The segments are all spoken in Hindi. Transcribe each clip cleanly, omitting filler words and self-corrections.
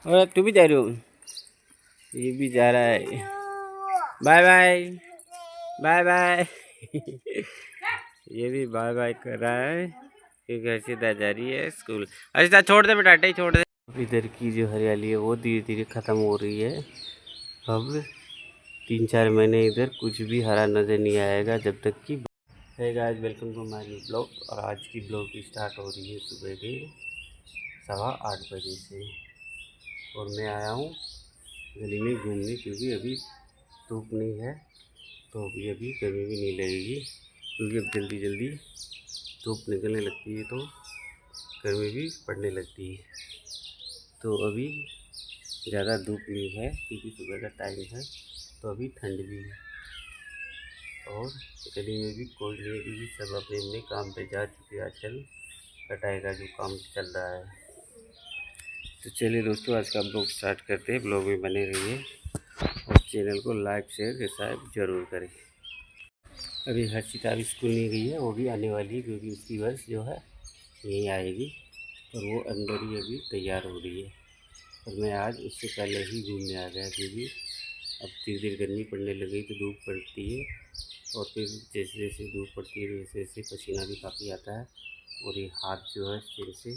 और तू भी जा रही हो? ये भी जा रहा है। Bye bye bye bye. ये भी बाय बाय कर रहा है क्योंकि हर्षिता जा रही है स्कूल। हर्षिता छोड़ दे बेटा, ही छोड़ दे। इधर की जो हरियाली है वो धीरे धीरे ख़त्म हो रही है। अब 3-4 महीने इधर कुछ भी हरा नज़र नहीं आएगा जब तक कि। Hey guys, welcome to my new blog. और आज की ब्लॉग की स्टार्ट हो रही है सुबह के 8:15 बजे से। और मैं आया हूँ गली में घूमने क्योंकि अभी धूप नहीं है तो अभी गर्मी भी नहीं लगेगी, क्योंकि अब जल्दी जल्दी धूप निकलने लगती है तो गर्मी भी पड़ने लगती है। तो अभी ज़्यादा धूप नहीं है क्योंकि सुबह का टाइम है तो अभी ठंड भी है। और गली में भी कोई नहीं है क्योंकि सब अपने अपने काम पे जा चुके हैं। आजकल कटाई का जो काम चल रहा है। तो चलिए दोस्तों, आज का ब्लॉग स्टार्ट करते हैं। ब्लॉग में बने रहिए और चैनल को लाइक शेयर सब्सक्राइब जरूर करें। अभी हर्षिता अभी स्कूल नहीं गई है, वो भी आने वाली है क्योंकि उसकी बस जो है यहीं आएगी और वो अंदर ही अभी तैयार हो रही है। और मैं आज उससे पहले ही घूमने आ गया क्योंकि अब धीरे धीरे गर्मी पड़ने लगी तो धूप पड़ती है और फिर जैसे जैसे धूप पड़ती है वैसे वैसे पसीना भी काफ़ी आता है और ये हाथ जो है सिर से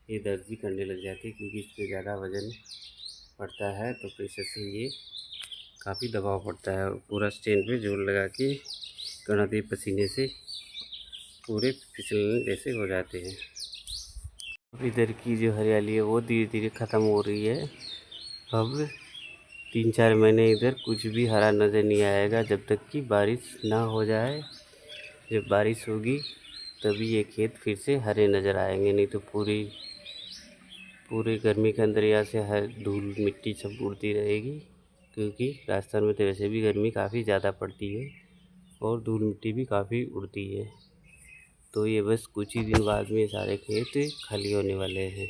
ये दर्द भी करने लग जाते हैं क्योंकि इस पर ज़्यादा वज़न पड़ता है तो प्रेशर से ये काफ़ी दबाव पड़ता है। पूरा स्टैंड पे जोर लगा के करना तो पसीने से पूरे फिसलने जैसे हो जाते हैं। इधर की जो हरियाली है वो धीरे धीरे ख़त्म हो रही है। अब 3-4 महीने इधर कुछ भी हरा नज़र नहीं आएगा जब तक कि बारिश ना हो जाए। जब बारिश होगी तभी ये खेत फिर से हरे नज़र आएंगे, नहीं तो पूरे गर्मी के अंदर यहाँ से हर धूल मिट्टी सब उड़ती रहेगी क्योंकि राजस्थान में तो वैसे भी गर्मी काफ़ी ज़्यादा पड़ती है और धूल मिट्टी भी काफ़ी उड़ती है। तो ये बस कुछ ही दिन बाद में सारे खेत खाली होने वाले हैं।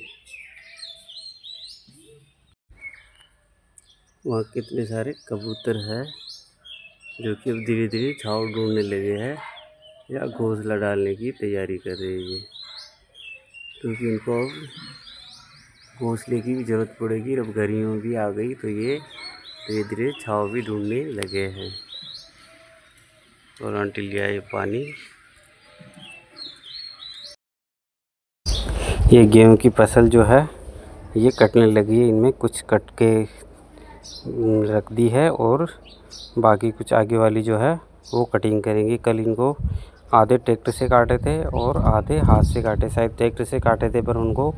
वहाँ कितने सारे कबूतर हैं जो कि अब धीरे धीरे छाँव ढूंढने लगे हैं या घोंसला डालने की तैयारी कर रही है, क्योंकि उनको अब घोंसले की भी ज़रूरत पड़ेगी। अब गर्मियों भी आ गई तो ये धीरे धीरे छाँव भी ढूंढने लगे हैं। और आंटी लिया ये पानी। ये गेहूं की फसल जो है ये कटने लगी है। इनमें कुछ कट के रख दी है और बाकी कुछ आगे वाली जो है वो कटिंग करेंगे। कल इनको आधे ट्रैक्टर से काटे थे और आधे हाथ से काटे। शायद ट्रैक्टर से काटे थे पर उनको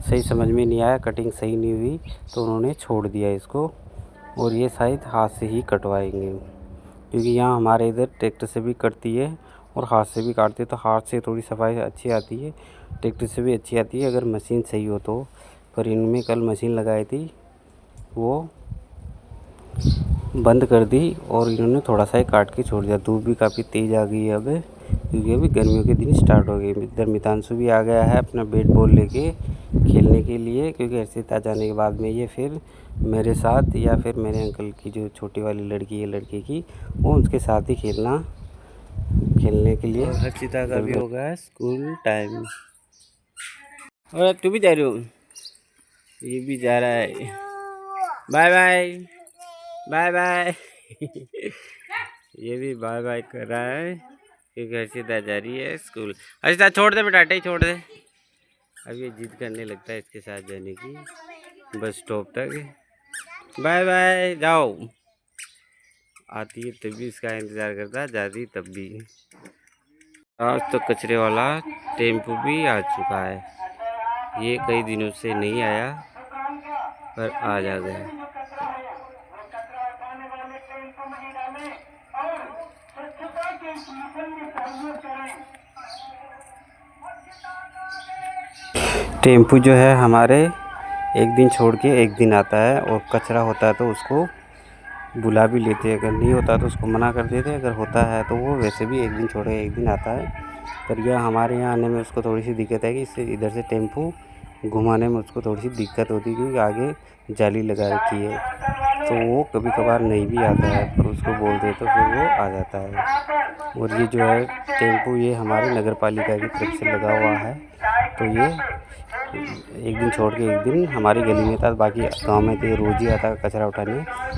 सही समझ में नहीं आया, कटिंग सही नहीं हुई तो उन्होंने छोड़ दिया इसको। और ये शायद हाथ से ही कटवाएंगे क्योंकि यहाँ हमारे इधर ट्रैक्टर से भी कटती है और हाथ से भी काटते हैं। तो हाथ से थोड़ी सफाई अच्छी आती है, ट्रैक्टर से भी अच्छी आती है अगर मशीन सही हो तो। पर इनमें कल मशीन लगाई थी वो बंद कर दी और इन्होंने थोड़ा सा ही काट के छोड़ दिया। धूप भी काफ़ी तेज़ आ गई है अब क्योंकि अभी गर्मियों के दिन स्टार्ट हो गए। इधर मितांशु भी आ गया है अपना बैट बॉल लेके खेलने के लिए, क्योंकि हर्षिता जाने के बाद में ये फिर मेरे साथ या फिर मेरे अंकल की जो छोटी वाली लड़की है लड़के की वो उसके साथ ही खेलने के लिए। हर्षिता का भी होगा स्कूल टाइम। और तू भी जा रही हो? ये भी जा रहा है। Bye bye bye bye. ये भी बाय बाय कर रहा है क्योंकि हर्षिता जा रही है स्कूल। हर्षिता छोड़ दे बेटा, ही छोड़ दे। अब ये जिद करने लगता है इसके साथ जाने की बस स्टॉप तक। बाय बाय, जाओ। आती है तब भी इसका इंतज़ार करता है, जाती तब भी। आज तो कचरे वाला टेम्पो भी आ चुका है। ये कई दिनों से नहीं आया पर आज आ गया। टेम्पू जो है हमारे एक दिन छोड़ के एक दिन आता है और कचरा होता है तो उसको बुला भी लेते हैं। अगर नहीं होता तो उसको मना कर देते हैं, अगर होता है तो वो वैसे भी एक दिन छोड़ के एक दिन आता है। पर यह हमारे यहाँ आने में उसको थोड़ी सी दिक्कत है कि इससे इधर से टेम्पू घुमाने में उसको थोड़ी सी दिक्कत होती है क्योंकि आगे जाली लगा रखी है तो वो कभी कभार नहीं भी आता है, पर उसको बोल दे तो फिर वो आ जाता है। और ये जो है टेम्पू ये हमारे नगर पालिका की तरफ से लगा हुआ है तो ये एक दिन छोड़ के एक दिन हमारी गली में था, बाकी गांव में तो ये रोज़ ही आता कचरा उठाने,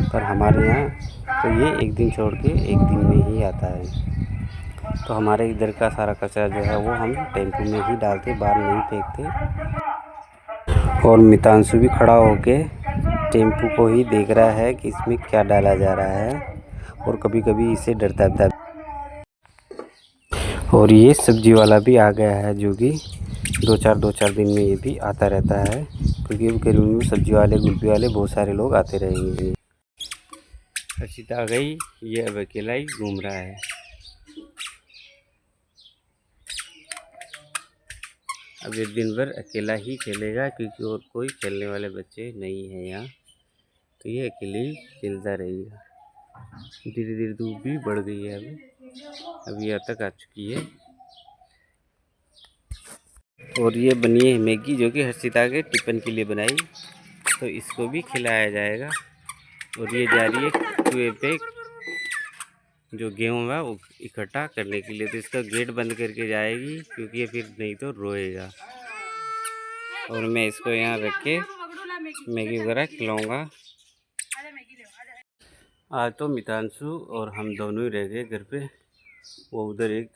पर हमारे यहाँ तो ये एक दिन छोड़ के एक दिन में ही आता है। तो हमारे इधर का सारा कचरा जो है वो हम टेम्पो में ही डालते, बाहर नहीं फेंकते। और मितांशु भी खड़ा होके टेम्पो को ही देख रहा है कि इसमें क्या डाला जा रहा है, और कभी कभी इसे डरता भी। और ये सब्जी वाला भी आ गया है, जो कि दो चार दिन में ये भी आता रहता है, क्योंकि गर्मी में सब्जी वाले गुल्फी वाले बहुत सारे लोग आते रहेंगे। हर्षिता आ गई, ये अब अकेला ही घूम रहा है। अब ये दिन भर अकेला ही खेलेगा, क्योंकि और कोई खेलने वाले बच्चे नहीं है यहाँ, तो ये अकेले ही खेलता रहेगा। धीरे धीरे धूप भी बढ़ गई है, अभी यहाँ तक आ चुकी है। और ये बनी है मैगी, जो कि हर्षिता के टिफ़िन के लिए बनाई, तो इसको भी खिलाया जाएगा। और ये जा रही है कुएं पे जो गेहूँ है वो इकट्ठा करने के लिए, तो इसका गेट बंद करके जाएगी, क्योंकि ये फिर नहीं तो रोएगा। और मैं इसको यहाँ रख के मैगी वगैरह खिलाऊँगा। आज तो मितांशु और हम दोनों ही रह गए घर पे। वो उधर एक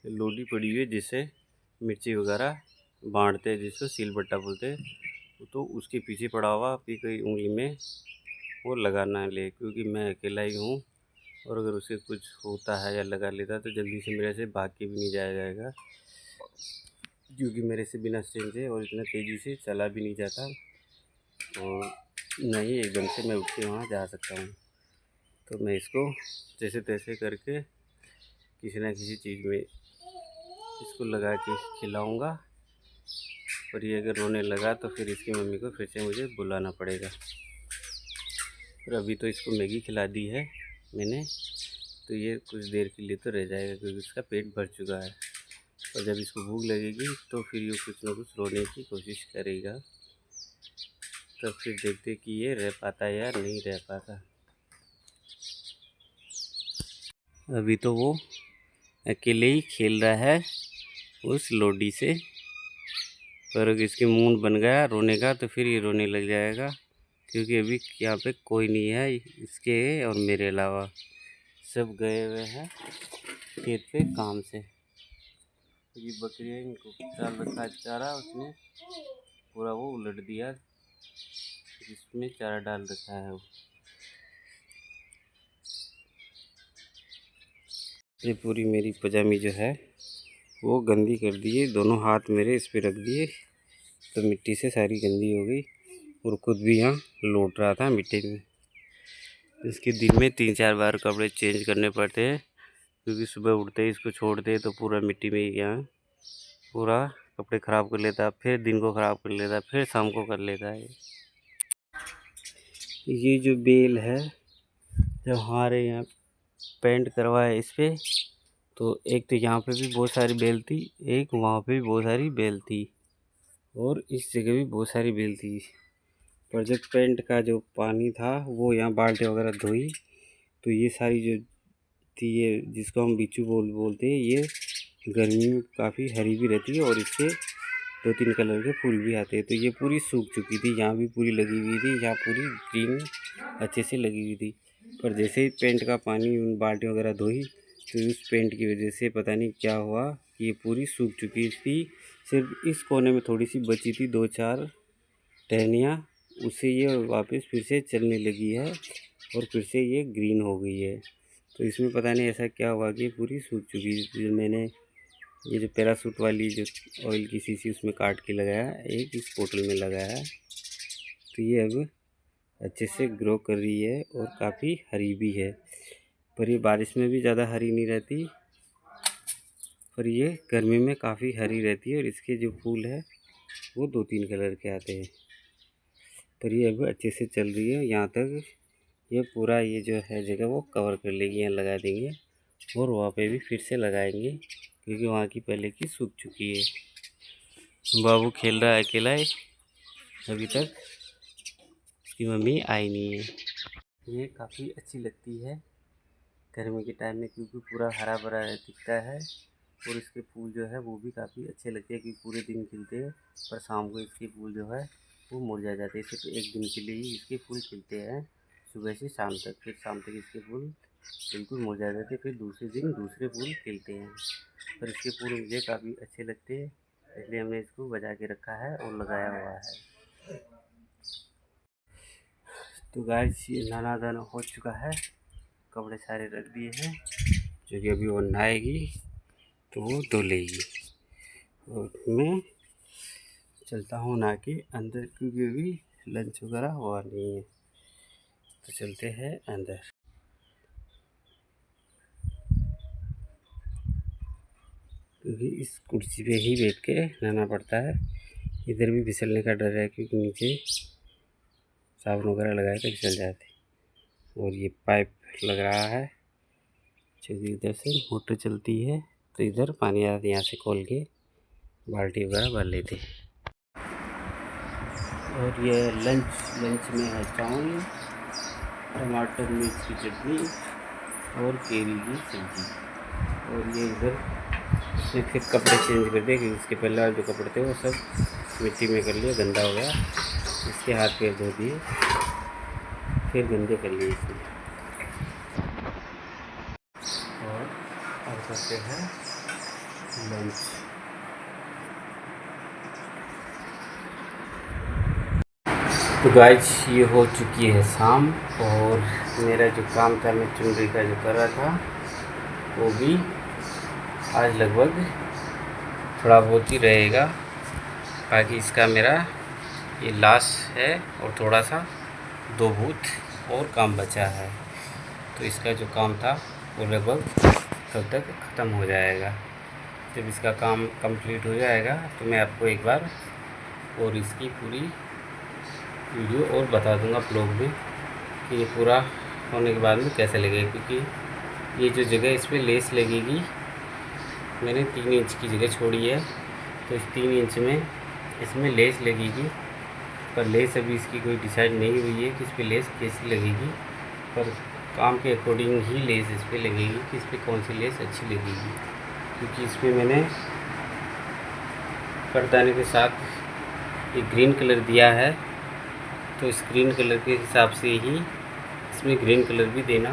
लोडी पड़ी हुई है जिससे मिर्ची वगैरह बांटते हैं, जिसको सिलबट्टा बोलते हैं, तो उसके पीछे पड़ा हुआ कि कहीं उंगली में वो लगाना ले, क्योंकि मैं अकेला ही हूँ, और अगर उसे कुछ होता है या लगा लेता है तो जल्दी से मेरे से भाग के भी नहीं जाया जाएगा, क्योंकि मेरे से बिना स्ट्रेन से और इतना तेज़ी से चला भी नहीं जाता, और न ही एकदम से मैं उठ के वहाँ जा सकता हूँ। तो मैं इसको जैसे तैसे करके किसी न किसी चीज़ में इसको लगा के खिलाऊँगा। पर ये अगर रोने लगा तो फिर इसकी मम्मी को फिर से मुझे बुलाना पड़ेगा। पर अभी तो इसको मैगी खिला दी है मैंने, तो ये कुछ देर के लिए तो रह जाएगा, क्योंकि उसका पेट भर चुका है। और जब इसको भूख लगेगी तो फिर ये कुछ ना कुछ रोने की कोशिश करेगा, तब फिर देखते कि ये रह पाता है या नहीं रह पाता। अभी तो वो अकेले ही खेल रहा है उस लोडी से, पर अगर इसके मुंह बन गया रोने का तो फिर ये रोने लग जाएगा, क्योंकि अभी यहाँ पे कोई नहीं है इसके और मेरे अलावा, सब गए हुए हैं खेत पे काम से। ये बकरियाँ, इनको चाल रखा चारा, उसने पूरा वो उलट दिया जिसमें चारा डाल रखा है वो। ये पूरी मेरी पजामी जो है वो गंदी कर दी है, दोनों हाथ मेरे इस पे रख दिए तो मिट्टी से सारी गंदी हो गई, और खुद भी यहाँ लौट रहा था मिट्टी में। इसके दिन में 3-4 बार कपड़े चेंज करने पड़ते हैं, क्योंकि सुबह उठते ही इसको छोड़ते तो पूरा मिट्टी में ही यहाँ पूरा कपड़े ख़राब कर लेता, फिर दिन को ख़राब कर लेता, फिर शाम को कर लेता है। ये जो बेल है, जब हमारे यहाँ पेंट करवाया इस पर, तो एक तो यहाँ पे भी बहुत सारी बेल थी, एक वहाँ पे भी बहुत सारी बेल थी, और इस जगह भी बहुत सारी बेल थी। पर जब पेंट का जो पानी था वो यहाँ बाल्टी वगैरह धोई, तो ये सारी जो थी, ये जिसको हम बिच्छू बोलते हैं, ये गर्मी में काफ़ी हरी भी रहती है, और इससे 2-3 कलर के फूल भी आते हैं। तो ये पूरी सूख चुकी थी, यहाँ भी पूरी लगी हुई थी, यहाँ पूरी ग्रीन अच्छे से लगी हुई थी। पर जैसे ही पेंट का पानी उन बाल्टी वगैरह धोई, तो उस पेंट की वजह से पता नहीं क्या हुआ, ये पूरी सूख चुकी थी। सिर्फ इस कोने में थोड़ी सी बची थी, 2-4 टहनियाँ, उससे ये वापस फिर से चलने लगी है, और फिर से ये ग्रीन हो गई है। तो इसमें पता नहीं ऐसा क्या हुआ कि पूरी सूख चुकी थी। मैंने ये जो पैरासूट वाली जो ऑयल की शीशी उसमें काट के लगाया, एक इस बोतल में लगाया, तो ये अब अच्छे से ग्रो कर रही है और काफ़ी हरी भी है। पर ये बारिश में भी ज़्यादा हरी नहीं रहती, पर ये गर्मी में काफ़ी हरी रहती है, और इसके जो फूल है वो 2-3 कलर के आते हैं। पर ये अब अच्छे से चल रही है, यहाँ तक ये पूरा ये जो है जगह वो कवर कर लेगी, यहाँ लगा देंगे, और वहाँ पे भी फिर से लगाएंगे, क्योंकि वहाँ की पहले की सूख चुकी है। बाबू खेल रहा है अकेला है, अभी तक उसकी मम्मी आई नहीं है। ये काफ़ी अच्छी लगती है गर्मी के टाइम में, क्योंकि पूरा हरा भरा दिखता है, और इसके फूल जो है वो भी काफ़ी अच्छे लगते हैं, क्योंकि पूरे दिन खिलते हैं, पर शाम को इसके फूल जो है वो मुरझा जाते हैं। सिर्फ एक दिन के लिए ही इसके फूल खिलते हैं, सुबह से शाम तक। फिर शाम तक इसके फूल बिल्कुल मुरझा जाते हैं, फिर दूसरे दिन दूसरे फूल खिलते हैं। पर इसके फूल मुझे काफ़ी अच्छे लगते हैं, इसलिए हमने इसको बचा के रखा है और लगाया हुआ है। तो गाइस ये नहाना धोना हो चुका है, कपड़े सारे रख दिए हैं, जो कि अभी वो नहाएगी तो वो धो लेगी। और मैं चलता हूँ नहा के अंदर, क्योंकि अभी लंच वगैरह हुआ नहीं है। तो चलते हैं अंदर। क्योंकि इस कुर्सी पे ही बैठ के नहाना पड़ता है, इधर भी फिसलने का डर है, क्योंकि नीचे साबुन वगैरह लगाए तो फिसल जाते। और ये पाइप लग रहा है, क्योंकि इधर से मोटर चलती है, तो इधर पानी आता है, यहाँ से खोल के बाल्टी वगैरह भर लेते। और ये लंच में है चावल, टमाटर मिर्च की चटनी और केरी की सब्ज़ी। और ये इधर उसने फिर कपड़े चेंज कर दिए, क्योंकि इसके पहले वाले जो कपड़े थे वो सब मिट्टी में कर लिए, गंदा हो गया। इसके हाथ पैर धो दिए, फिर गंदे कर लिए इसने। और अब करते हैं लंच। तो गाइस ये हो चुकी है शाम, और मेरा जो काम था, मैं चुनरी का जो कर रहा था, वो भी आज लगभग थोड़ा बहुत ही रहेगा। बाकी इसका मेरा ये लास्ट है, और थोड़ा सा 2 बूथ और काम बचा है। तो इसका जो काम था वो लगभग कब तक ख़त्म हो जाएगा। जब इसका काम कंप्लीट हो जाएगा तो मैं आपको एक बार और इसकी पूरी वीडियो और बता दूंगा ब्लॉग में, कि ये पूरा होने के बाद में कैसे लगेगा। क्योंकि ये जो जगह इस पर लेस लगेगी, मैंने 3 इंच की जगह छोड़ी है, तो इस 3 इंच में इसमें लेस लगेगी। पर लेस अभी इसकी कोई डिसाइड नहीं हुई है कि इस पर लेस कैसी लगेगी, पर काम के अकॉर्डिंग ही लेस इस पर लगेगी कि इस पर कौन सी लेस अच्छी लगेगी। क्योंकि इस पर मैंने पर्दाने के साथ एक ग्रीन कलर दिया है, तो इस ग्रीन कलर के हिसाब से ही इसमें ग्रीन कलर भी देना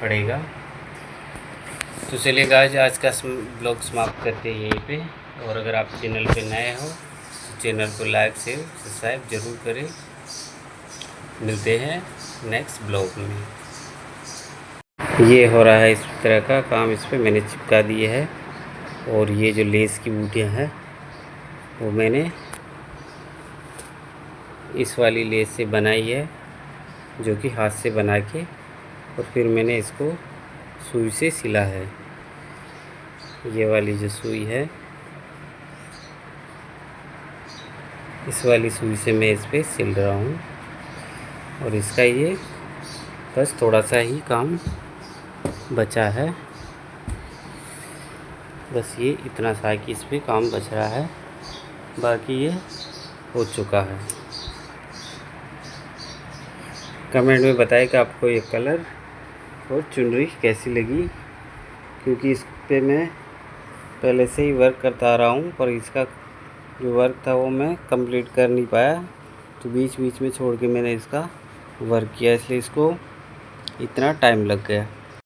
पड़ेगा। तो चलिए गाइस, आज का ब्लॉग समाप्त करते हैं यहीं पे। और अगर आप चैनल पे नए हो तो चैनल को लाइक शेयर सब्सक्राइब ज़रूर करें। मिलते हैं नेक्स्ट ब्लॉग में। ये हो रहा है इस तरह का काम, इस पर मैंने चिपका दिए है। और ये जो लेस की बूटियाँ हैं वो मैंने इस वाली लेस से बनाई है, जो कि हाथ से बना के, और फिर मैंने इसको सुई से सिला है। ये वाली जो सुई है, इस वाली सुई से मैं इस पर सिल रहा हूँ। और इसका ये बस थोड़ा सा ही काम बचा है, बस ये इतना सा कि इस पर काम बच रहा है, बाकी ये हो चुका है। कमेंट में बताएं कि आपको ये कलर और चुनरी कैसी लगी, क्योंकि इस पे मैं पहले से ही वर्क करता आ रहा हूँ, पर इसका जो वर्क था वो मैं कंप्लीट कर नहीं पाया, तो बीच बीच में छोड़ के मैंने इसका वर्क किया, इसलिए इसको इतना टाइम लग गया।